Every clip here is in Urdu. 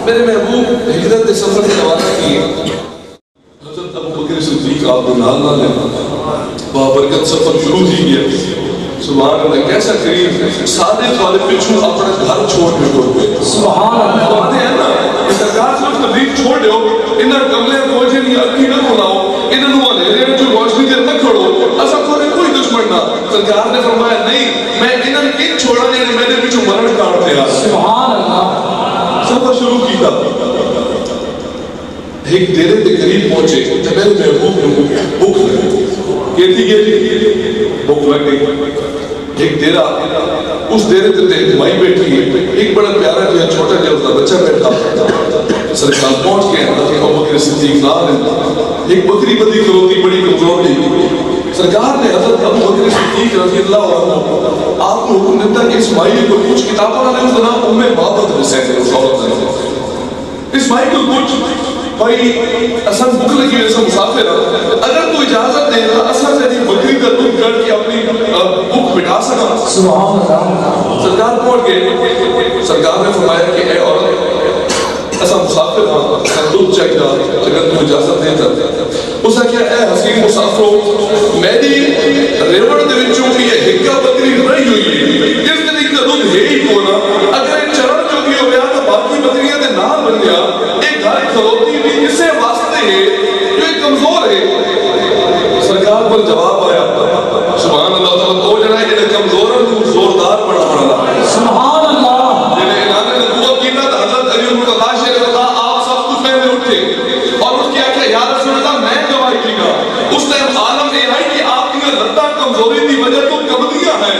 میرے محبوب ہجرت سفر کے روانہ کیے حضرت ابو بکر صدیق آپ نے نال نال بابرکت سفر شروع ہی گیا سبحان اللہ کیسا قریب صادق والے پچھو اپنا گھر چھوڑ کے ٹوٹ گئے سبحان اللہ باتیں ہیں نا کہ سرکار صرف تبلیغ چھوڑ دیو انہاں کملے پہنچے نہیں اکی نہ کھلاؤ انہاں نو اندھیرے جو روشنی دیر نہ کھڑو ایسا کوئی دشمن نہ سرکار نے فرمایا نہیں میں انہاں ان چھوڑا نہیں میرے پیچھے مرن کاٹ دیا سبحان اللہ سفر شروع کیتا ایک دیرے کے قریب پہنچے جب میرے محبوب نے بھوک لگی کہتی بھوک لگ گئی ایک دیرہ اس دیرے تے مائی بیٹھی ہے ایک بڑا پیارا جو ہے چھوٹا جو ہوتا بچہ بیٹھا سرکار پہنچ گئے حضرت ابو بکر صدیق نال ایک بکری بدی کروتی بڑی کمزور نہیں سرکار نے حضرت ابو بکر صدیق رضی اللہ عنہ آپ کو حکم دیتا کہ اسماعیل کو کچھ کتابوں نے اس نام ام بابت حسین اسماعیل کو کچھ بھائی اصل بھوک لگی ایسا مسافر اگر تو اجازت دے گا اصل سے بکری کا دودھ کر کے اپنی بھوک مٹا سکا سبحان اللہ سرکار پہنچ گئے سرکار نے فرمایا کہ اے عورت ایسا مسافر دودھ چاہیے اگر تو اجازت دے گا اس نے کیا اے حسین مسافروں میری ریوڑ دے وچوں یہ ہکا بکری رہی ہوئی ہے اس دن کا دودھ ہے ہی کونا اگر چرن جو بھی ہو گیا تو باقی بکریاں دے نال بن گیا ایک گھر کھلوتی اسے واسطے ہے جو ایک کمزور ہے سرکار پر جواب آیا سبحان اللہ تعالیٰ تو جنہ ہے جنہ کمزور ہے تو زوردار بڑا پڑا سبحان اللہ جنہ اعلان نے نبوت کی تھا حضرت علی مرتضیٰ شیخ اللہ آپ سب کچھ پہلے اٹھے اور اس کیا کہ یا رسول اللہ میں گواہی کی گا اس ٹائم عالم یہ ہے کہ آپ کی لتا کمزوری کی وجہ تو کمزیاں ہیں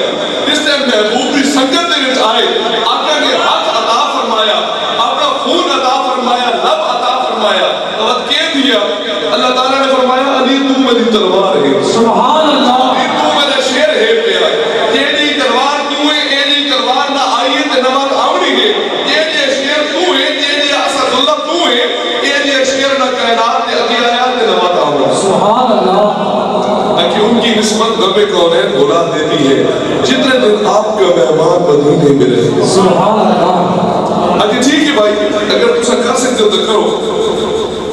اس ٹائم محبوب کی سنگت دے وچ آئے آقا نے ہاتھ عطا فرمایا اپنا خون عطا فرمایا لب عطا فرمایا اور کہہ دیا اللہ تعالیٰ نے فرمایا علی تو میری تلوار ہے سبحان اللہ علی تو میرا شیر ہے پیا یہ نہیں تلوار کیوں ہے یہ نہیں تلوار نہ آئیے تے نماز آوڑی ہے یہ نہیں شیر تو ہے یہ نہیں اسد اللہ تو ہے یہ نہیں شیر نہ کائنات تے اگے آیا تے نماز آوڑا سبحان اللہ کہ ان کی نسبت رب کونین بلا دیتی ہے جتنے دن آپ کا مہمان بدل نہیں ملے سبحان اللہ اگر ٹھیک ہے بھائی اگر تسا کر سکتے ہو تو کرو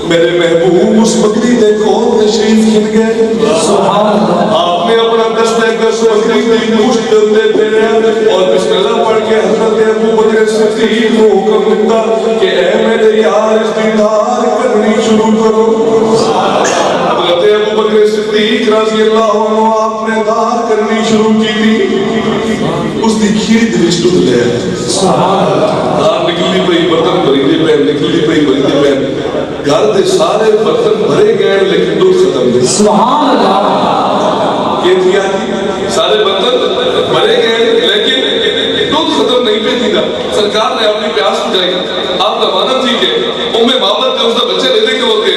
میرے محبوب اس بکری دیکھو تشریف کھل گئے سبحان اللہ آپ نے اپنا دستہ بکری کی گوشت دے پھیرے اور بسم اللہ پڑھ کے حضرت ابو بکر صدیق کو حکم دیتا کہ اے میرے یار اس دیدار کرنی شروع کرو حضرت ابو بکر صدیق رضی اللہ عنہ آپ نے دار کرنی شروع کی تھی اس دی کھیری دلش ٹوٹ گیا سبحان اللہ دار نکلی پئی برتن بریدے پہن نکلی پئی بریدے پہن گھر دے سارے برتن بھرے گئے لیکن دودھ ختم نہیں سبحان اللہ یہ دیا سارے برتن بھرے گئے لیکن دودھ ختم نہیں پہ تھی نا سرکار نے اپنی پیاس بجائی آپ کا مانا تھی کہ ام بابت کے اس دا بچے لینے کے ہوتے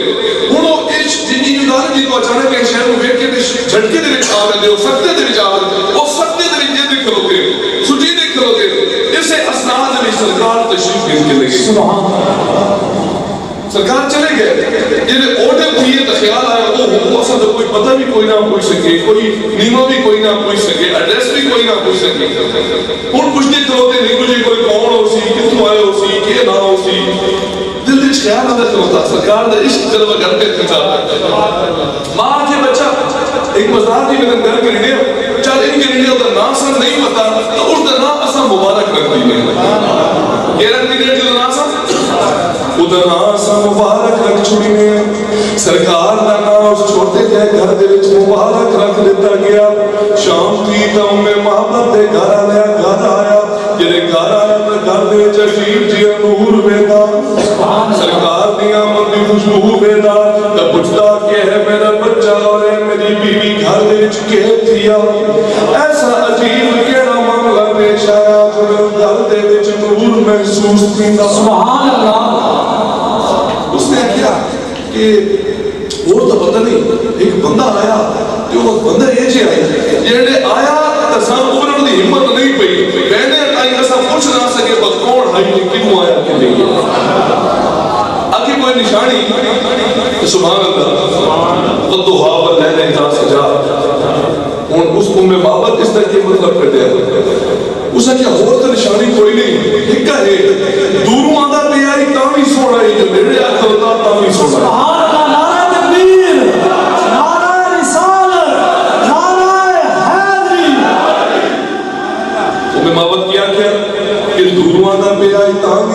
انہوں اس جنی یودار جی کو اچانک ایک شہر میں بیٹھ کے جھٹکے دے وچ آ رہے ہو سکتے دے وچ آ رہے وہ سکتے دے وچ دیکھ لوگے سٹی دیکھ لوگے اسے اسناد میں سرکار تشریف گن کے لگے سبحان سرکار چلے گئے یہ اوڈر تھی تو خیال آیا وہ اصل تو کوئی پتہ بھی کوئی نہ پوچھ سکے کوئی نیمہ بھی کوئی نہ پوچھ سکے ایڈریس بھی کوئی نہ پوچھ سکے ان کچھ نہیں کھلوتے نہیں کچھ کوئی کون ہو سی کتوں آئے ہو سی کہ نہ ہو سی دل دل خیال آتا کھلوتا سرکار نے عشق جلوہ گھر پہ کھچا ماں کے بچہ ایک مزدار تھی میں نے گھر کے لیے چل ان کے لیے اگر نام سر نہیں پتا تو اس دا نام اصلا مبارک رکھ دی میں یہ رکھ دی جو نام سر ادھر آسا مبارک رکھ چھوڑی نے سرکار دا نام اس چھوٹے جائے گھر دے وچ مبارک رکھ دیتا گیا شام تھی تا میں محبت دے گھر آیا جنہیں گھر آیا تا گھر دے وچ عجیب جی نور بیدا سرکار دیا من دی خوشبو بیدا تا پوچھتا کہ ہے میرا بچہ اور ہے میری بیوی گھر دے وچ کہہ دیا ایسا عجیب کیڑا معاملہ پیش آیا گھر دے وچ نور محسوس تھی سبحان اللہ اس نے کیا کہ وہ تو پتہ نہیں ایک بندہ آیا کہ وہ بندہ یہ جی آئی جیڑے آیا تساں اوپرن دی ہمت نہیں پئی کہنے آئی ایسا پوچھ نہ سکے بس کون آئی کیوں آیا کہ نہیں آگے کوئی نشانی سبحان اللہ والدہا واللیل اذا سجا اس میں بابت اس طرح کی مطلب کر دیا اسے کیا اور تو نشانی کوئی نہیں ہکا ہے دوروں آدھا پہ آئی تاوی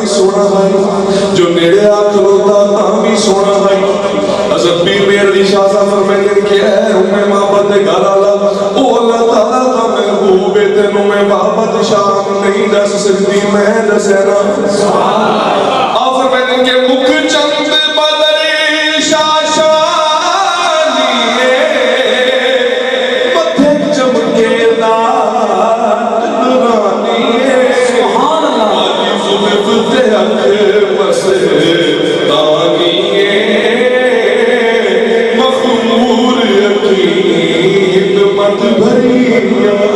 سونا ہے جو نیڑے آ کھلوتا تاں بھی سونا ہے حضرت پیر میر علی شاہ صاحب فرمائے کہ اے ام محبت گھر والا او اللہ تعالیٰ دا محبوب ہے تینوں میں محبت شان نہیں دس سکتی میں دسینا آپ فرمائے کہ مکھ چند بدری شاشانی متھے چمکے لال نورانی سبحان اللہ زلف تے اکھ بس دانی مخمور یقین مت بھری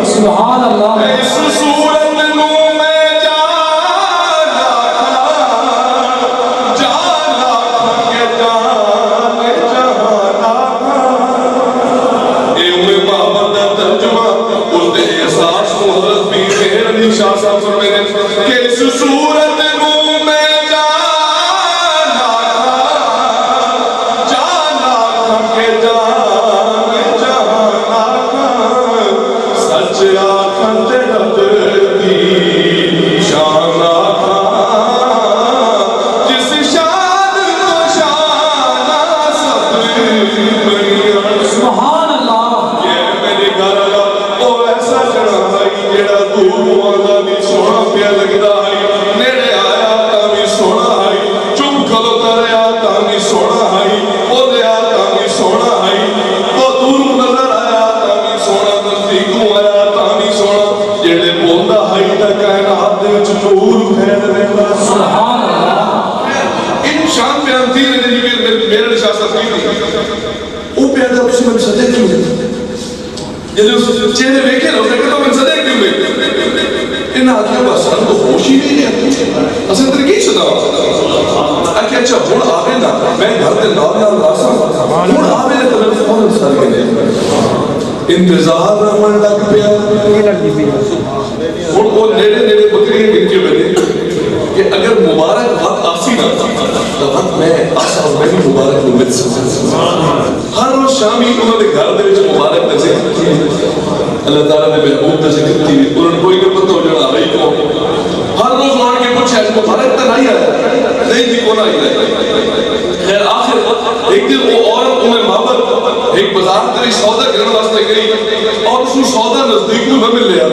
سبحان اللہ اس صورت نو میں جانا کہ جانا اے امر محمد دا ترجمہ اس دے احساس کو حضرت پیر مہر علی شاہ صاحب فرمائے کہ اس صورت نو میں چہرے دیکھے نا اسے کہتا من صدق کیوں گئے انہا آدھے بس ہم تو خوش ہی نہیں ہے اسے اندر کی شدہ اکھے اچھا ہون آگے نا میں گھر دے نال نال راسا ہون آگے نا طرف فوراں سر کے لئے انتظار رمن لگ پیا ہون وہ نیڑے نیڑے بکریاں گن کے بنے کہ اگر مبارک وقت آسی نا تو وقت میں آسا اور میں بھی مبارک ہوں مت سکتا ہر روز شامی انہوں نے گھر دے وچ مبارک دے سے اللہ تعالیٰ نے محبوب دے ذکر کی انہوں نے کوئی نہیں پتہ ہو جانا آئی کو ہر روز وہاں کے کچھ ہے مبارک تا نہیں آیا نہیں تھی کون آئی ہے خیر آخر ایک دن وہ عورت انہیں محبت ایک بازار تری سودا کرنے واسطے گئی اور اس کو سودا نزدیک کو نہ مل لیا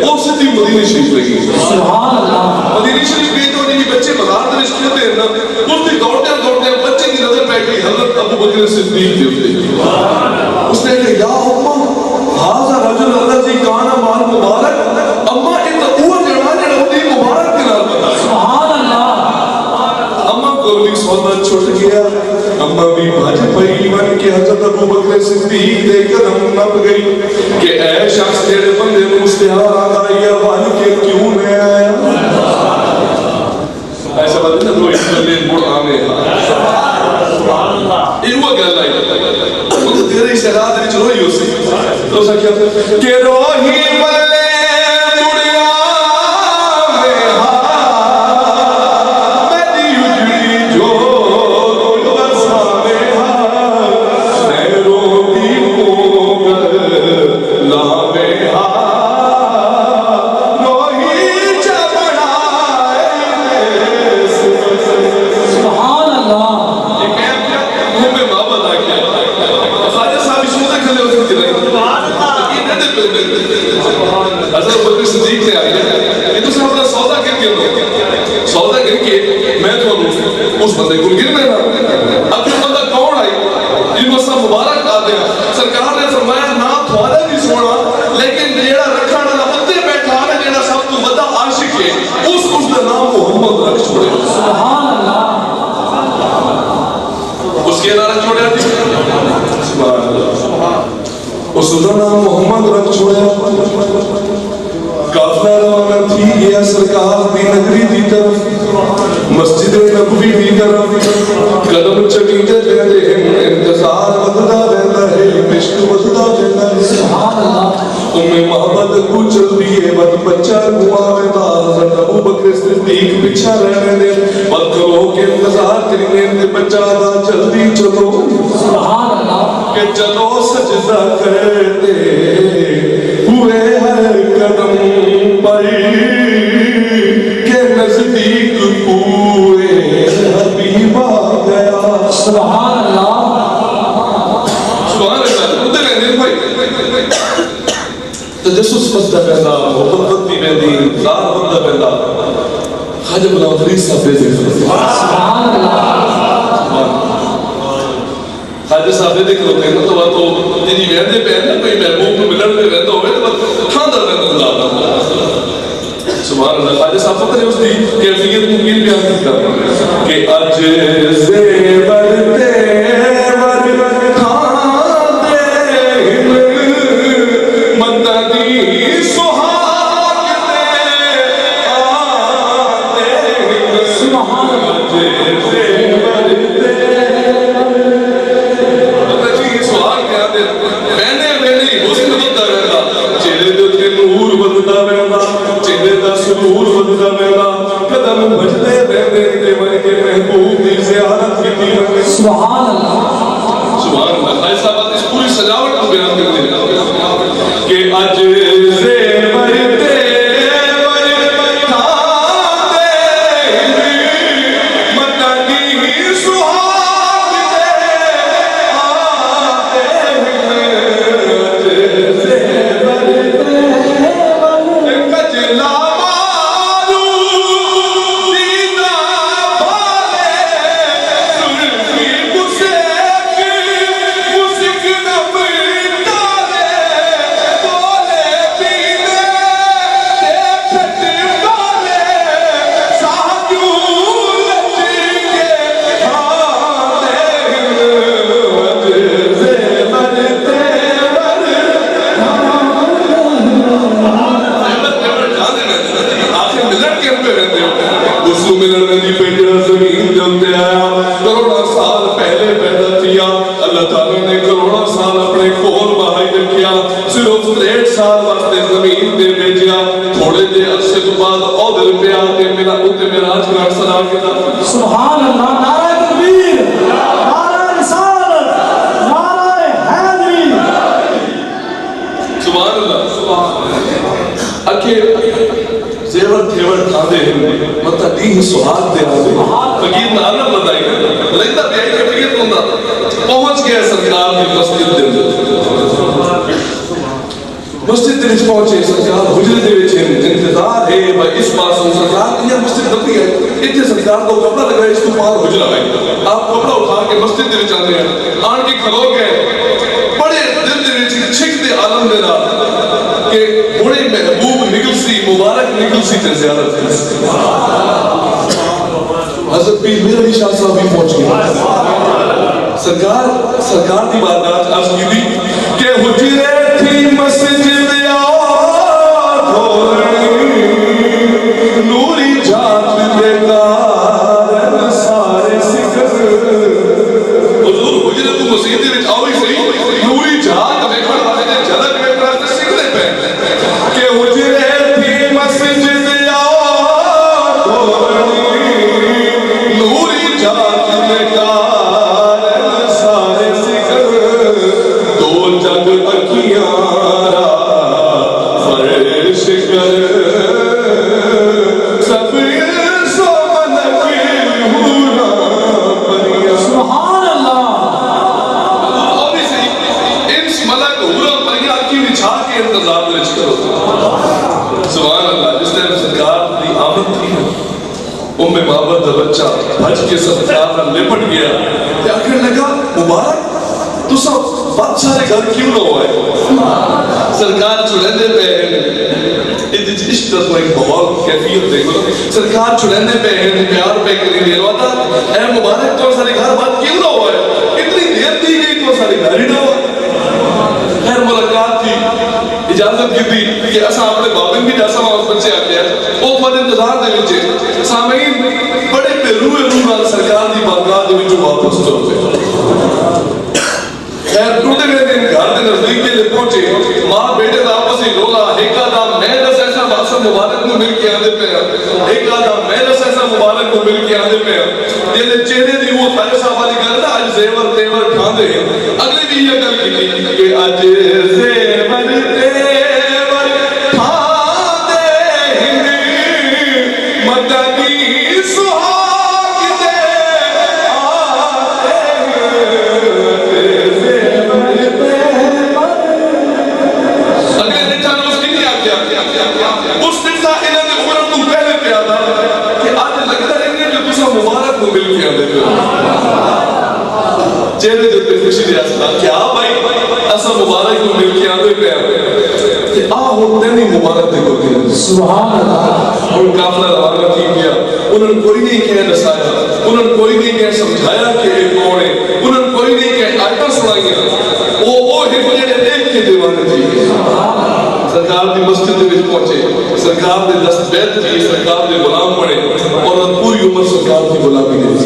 اور سے تھی مدینہ شریف لگی سبحان اللہ مدینہ شریف گئی تو انہیں بچے بازار تری سکتے ہیں نا اس نے دوڑتے بچے کی نظر پہ گئی حضرت ابو بکر صدیق تھے اس نے کہا یا امہ ہاذا رجل الذی کان مال مبارک امہ اتنا وہ جڑا دی مبارک کے نال سبحان اللہ امہ کو بھی سودا چھوٹ گیا امہ بھی بھاج پئی بن کے حضرت ابو بکر صدیق دے قدم نپ گئی کہ اے شخص تیرے بندے کو مستحار آ گیا وال کے کیوں نہیں آیا ایسا بات نہیں کوئی بندے بڑھ آنے سبحان اللہ یہ وہ گل ہے وہ تیرے استعداد وچ روئی ہوسی تو سا کیا کہ روحی بلے دنیا میں میری اجڑی جو بسا میں میں روحی ہوگر لا میں روحی چبڑائے سبحان اللہ یہ کہہ میں بابا آ گیا خواجہ صاحب اس میں کھلے ہوتے تھے حضرت بکر صدیق نے آئی ہے یہ تو صاحب نے سودا کر کے سودا کر کے میں تو اس بندے کو گر میں نا اب جو بندہ کون آئی یہ مسا مبارک آ دیا سرکار نے فرمایا نہ تھوڑا بھی سونا لیکن جیڑا رکھا نہ اتنے بیٹھا ہے جیڑا سب تو بڑا عاشق ہے اس کا نام محمد رکھ چھوڑے سبحان اللہ اس کے نام رکھ چھوڑے سبحان اللہ اس کا نام محمد رکھ چھوڑے قافلہ روانہ تھی گیا سرکار دی نگری دی طرف مسجد نبوی دی طرف قدم چمیتے رہتے ہیں انتظار بدلا رہتا ہے عشق بدلا رہتا ہے سبحان اللہ محمد کو چل دیئے بد بچہ ہوا رہتا حضرت ابو بکر صدیق پچھا رہنے دے بد کرو کے انتظار کرنے دے بچہ دا جلدی چلو سبحان اللہ کہ چلو سجدہ کرتے ہوئے ہر قدم پر کے نزدیک بچتا پہندا محبت بنتی پہندی زار بنتا پہندا خواجہ غلام فرید صاحب دے سبحان اللہ خواجہ صاحب دے کھلو کہ مطلب تو جنی ویندے پہندا کوئی محبوب کو ملن دے ویندا ہوئے تو کھاندا رہندا سبحان اللہ خواجہ صاحب پتہ ہے اس دی کیفیت ممکن بیان کرتا کہ اج زیور تیور کھاندے مددی سہاگ دے آتے سبحان اللہ زیور تیور مدد جی سہاگ دے آتے وینے وینے حسن بندا رہندا چہرے دے تے نور بندا رہندا سرور بدلا میرا قدم بجتے رہتے تے من کے محبوب دی زیارت کی سبحان اللہ سبحان اللہ ایسا بات اس پوری سجاوٹ کو بیان کرتے ہیں کہ اج زیور تیور کھاندے مددی سہاگ دے آتے اج زیور تیور کجلا سبحان اللہ نعرہ تکبیر نعرہ رسالت نعرہ حیدری سبحان اللہ اکھے زیور تھیور کھاندے مطا دی سہاگ دے آدھے فقیر نعرہ بتائی لگتا بھی ہے کہ فقیر کندہ پہنچ گیا سرکار کی مسجد دے مسجد دے وچ پہنچے سرکار حجرے دے وچ انتظار ہے بھائی اس پاسوں سرکار یہ مسجد بندی ہے اتنے سرکار کو کپڑا لگا اس کو پار حجرہ ہے آپ کپڑا اٹھا کے مسجد دے وچ آندے ہیں آن کے کھلو گئے بڑے دل دے وچ چھک دے عالم دے نال کہ بڑے محبوب نکل سی مبارک نکل سی تے زیارت حضرت پیر میرا علی شاہ صاحب بھی پہنچ گئے سرکار دی بارگاہ عرض کی تھی کہ حجرے تھی مسجد نوری جات دے کارن سارے سکر حضور حجرے تو مسجد دے وچ آؤ ہی صحیح نوری جات ویکھن والے دے جھلک ویکھن تے سکھدے پے کہ حجرے تھی مسجد نوری جات دے کارن سارے سکر دو جگ اکھیاں فرش کر سبحان اللہ جس ٹائم سرکار دی آمد تھی ام بابر دا بچہ بھج کے سرکار نہ لپٹ گیا تے آخر لگا مبارک تو سب بادشاہ دے گھر کیوں نہ ہوئے سرکار چھڑیندے پہ عشق دا تو ایک ماحول کیفیت دیکھو سرکار چھڑیندے پہ پیار پہ کری دے رہا تھا اے مبارک تو سارے گھر بات کیوں نہ ہوئے اتنی دیر دی گئی تو سارے گھر ہی نہ ہوئے خیر ملاقات تھی اجازت کی تھی کہ اساں اپنے بابن بھی جاسا اس بچے آ گیا وہ تھوڑے انتظار دے وچ سامعین بڑے پہ روئے نال سرکار دی بارگاہ دے وچ واپس چل پے خیر ٹوٹے گئے دن گھر دے نزدیک کے لے پہنچے ماں بیٹے دا آپس ہی رولا ایکا دا میں دس ایسا باسم مبارک کو مل کے آدھے پہ ایکا دا میں دس ایسا مبارک کو مل کے آدھے پہ یہ چہرے دی وہ خالص صاحب والی گل نا اج زیور تیور کھاندے اگلی بھی یہ گل کی کہ اج زیور تیور کھاندے مددی سہاگ دے اگلے دن چاہتا اس کی نہیں آ گیا کے آدھے چہرے جو تے خوشی دے آستا کیا بھائی اسا مبارک کو مل کے آدھے پہ آدھے کہ آہو تینی مبارک دے کو دیا سبحان اللہ ان کافلہ روانہ کی گیا انہوں کوئی نہیں کہہ نسایا انہوں کوئی نہیں کہہ سمجھایا کہ ایک کون ہے انہوں کوئی نہیں کہہ آیتہ سنائیا وہ ہی جڑے ایک کے دیوانے تھی سرکار دی مسجد میں پہنچے سرکار دے دست بیت کی سرکار دے غلام بنے اور پوری عمر سرکار کی غلامی نے